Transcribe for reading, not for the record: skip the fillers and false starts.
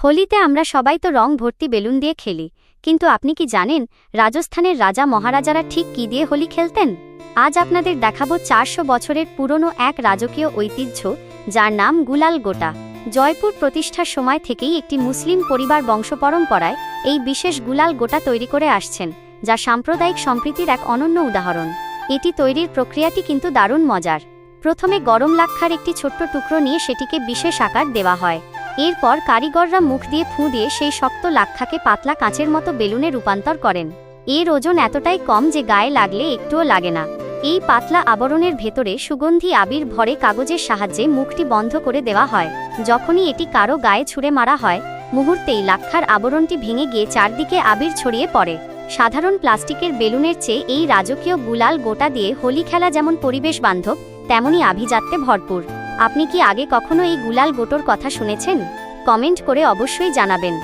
হোলিতে আমরা সবাই তো রং ভর্তি বেলুন দিয়ে খেলি, কিন্তু আপনি কি জানেন রাজস্থানের রাজা মহারাজারা ঠিক কী দিয়ে হোলি খেলতেন? আজ আপনাদের দেখাবো ৪০০ বছরের পুরনো এক রাজকীয় ঐতিহ্য, যার নাম গুলাল গোটা। জয়পুর প্রতিষ্ঠার সময় থেকেই একটি মুসলিম পরিবার বংশপরম্পরায় এই বিশেষ গুলাল গোটা তৈরি করে আসছেন, যা সাম্প্রদায়িক সম্প্রীতির এক অনন্য উদাহরণ। এটি তৈরির প্রক্রিয়াটি কিন্তু দারুণ মজার। প্রথমে গরম লাক্ষার একটি ছোট্ট টুকরো নিয়ে সেটিকে বিশেষ আকার দেওয়া হয়। এরপর কারিগররা মুখ দিয়ে ফুঁ দিয়ে সেই শক্ত লাক্ষাকে পাতলা কাঁচের মতো বেলুনে রূপান্তর করেন। এর ওজন এতটাই কম যে গায়ে লাগলে একটুও লাগে না। এই পাতলা আবরণের ভেতরে সুগন্ধি আবির ভরে কাগজের সাহায্যে মুখটি বন্ধ করে দেওয়া হয়। যখনই এটি কারো গায়ে ছুঁড়ে মারা হয়, মুহূর্তেই লাক্ষার আবরণটি ভেঙে গিয়ে চারদিকে আবির ছড়িয়ে পড়ে। সাধারণ প্লাস্টিকের বেলুনের চেয়ে এই রাজকীয় গুলাল গোটা দিয়ে হোলি খেলা যেমন পরিবেশ বান্ধব, তেমনই আভিজাত্যে ভরপুর। আপনি কি আগে কখনো এই গুলাল গোটোর কথা শুনেছেন? কমেন্ট করে অবশ্যই জানাবেন।